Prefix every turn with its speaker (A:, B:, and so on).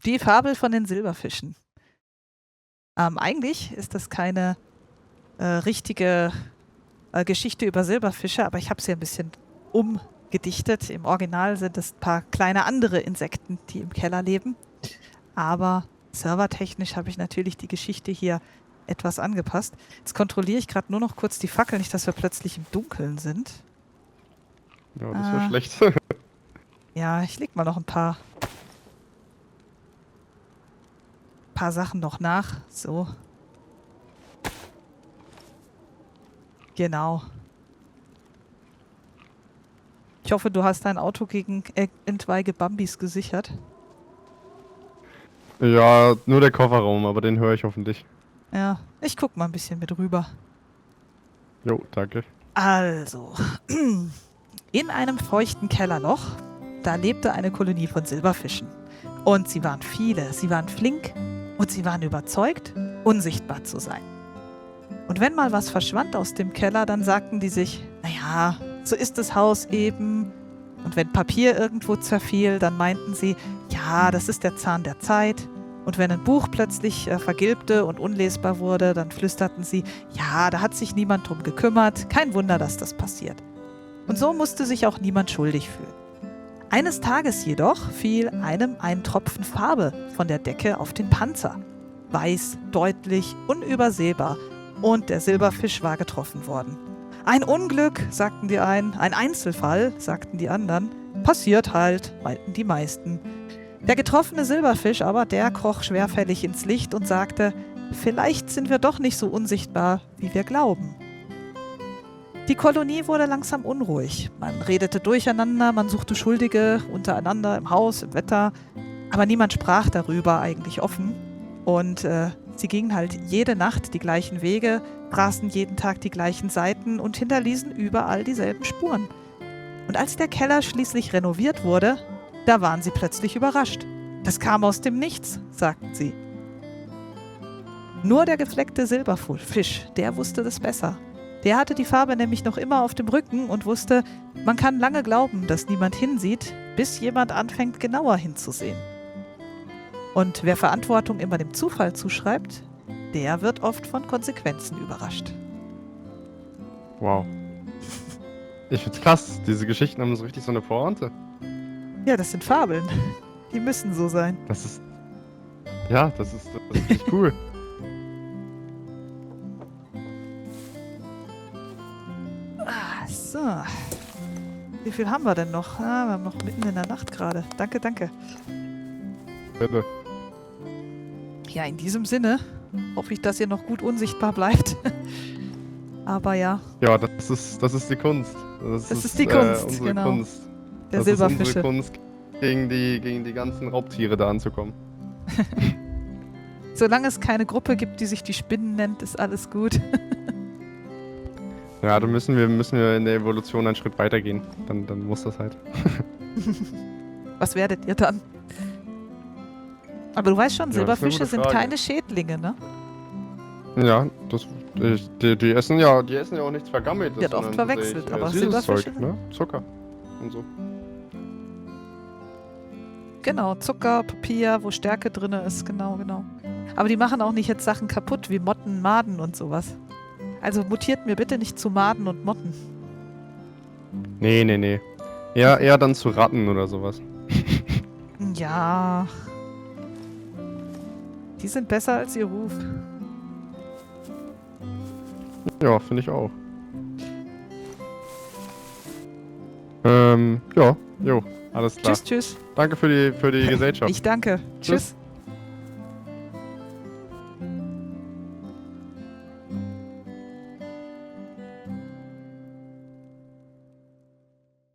A: Die Fabel von den Silberfischen. Eigentlich ist das keine richtige Geschichte über Silberfische, aber ich habe sie ein bisschen umgedichtet. Im Original sind es ein paar kleine andere Insekten, die im Keller leben. Aber servertechnisch habe ich natürlich die Geschichte hier etwas angepasst. Jetzt kontrolliere ich gerade nur noch kurz die Fackel, nicht, dass wir plötzlich im Dunkeln sind.
B: Ja, das wäre schlecht.
A: Ja, ich leg mal noch ein paar Sachen noch nach. So. Genau. Ich hoffe, du hast dein Auto gegen etwaige Bambis gesichert.
B: Ja, nur der Kofferraum, aber den höre ich hoffentlich.
A: Ja, ich guck mal ein bisschen mit rüber.
B: Jo, danke.
A: Also, in einem feuchten Kellerloch, da lebte eine Kolonie von Silberfischen. Und sie waren viele, sie waren flink und sie waren überzeugt, unsichtbar zu sein. Und wenn mal was verschwand aus dem Keller, dann sagten die sich, naja, so ist das Haus eben. Und wenn Papier irgendwo zerfiel, dann meinten sie, ja, das ist der Zahn der Zeit. Und wenn ein Buch plötzlich vergilbte und unlesbar wurde, dann flüsterten sie, ja, da hat sich niemand drum gekümmert, kein Wunder, dass das passiert. Und so musste sich auch niemand schuldig fühlen. Eines Tages jedoch fiel einem ein Tropfen Farbe von der Decke auf den Panzer. Weiß, deutlich, unübersehbar. Und der Silberfisch war getroffen worden. Ein Unglück, sagten die einen, ein Einzelfall, sagten die anderen. Passiert halt, meinten die meisten. Der getroffene Silberfisch aber, der kroch schwerfällig ins Licht und sagte, vielleicht sind wir doch nicht so unsichtbar, wie wir glauben. Die Kolonie wurde langsam unruhig. Man redete durcheinander, man suchte Schuldige untereinander im Haus, im Wetter. Aber niemand sprach darüber eigentlich offen. Und sie gingen halt jede Nacht die gleichen Wege, fraßen jeden Tag die gleichen Seiten und hinterließen überall dieselben Spuren. Und als der Keller schließlich renoviert wurde, da waren sie plötzlich überrascht. Das kam aus dem Nichts, sagten sie. Nur der gefleckte Silberfisch, der wusste das besser. Der hatte die Farbe nämlich noch immer auf dem Rücken und wusste, man kann lange glauben, dass niemand hinsieht, bis jemand anfängt, genauer hinzusehen. Und wer Verantwortung immer dem Zufall zuschreibt, der wird oft von Konsequenzen überrascht.
B: Wow. Ich find's krass, diese Geschichten haben so richtig so eine Pointe.
A: Ja, das sind Fabeln. Die müssen so sein.
B: Das ist richtig cool.
A: So. Wie viel haben wir denn noch? Wir haben noch mitten in der Nacht gerade. Danke, danke.
B: Bitte.
A: Ja, in diesem Sinne hoffe ich, dass ihr noch gut unsichtbar bleibt. Aber ja.
B: Ja, das ist die Kunst.
A: Das ist die Kunst,
B: unsere
A: genau.
B: Kunst.
A: Der
B: Das
A: Silberfische.
B: ist unsere Kunst, gegen die ganzen Raubtiere da anzukommen.
A: Solange es keine Gruppe gibt, die sich die Spinnen nennt, ist alles gut.
B: Ja, dann müssen wir in der Evolution einen Schritt weitergehen. Dann muss das halt.
A: Was werdet ihr dann? Aber du weißt schon,
B: Ja, das ist eine
A: Silberfische
B: gute
A: sind
B: Frage.
A: keine Schädlinge, ne?
B: Ja, die essen ja auch nichts Vergammeltes.
A: Wird oft
B: sondern
A: verwechselt,
B: tatsächlich,
A: aber
B: süßes
A: Silberfische
B: Zeug, ne? Zucker und so.
A: Genau, Zucker, Papier, wo Stärke drin ist, genau. Aber die machen auch nicht jetzt Sachen kaputt, wie Motten, Maden und sowas. Also mutiert mir bitte nicht zu Maden und Motten.
B: Nee. Eher dann zu Ratten oder sowas.
A: Ja. Die sind besser als ihr Ruf.
B: Ja, finde ich auch. Ja, jo, alles klar.
A: Tschüss.
B: Danke für die Gesellschaft.
A: Ich danke. Tschüss.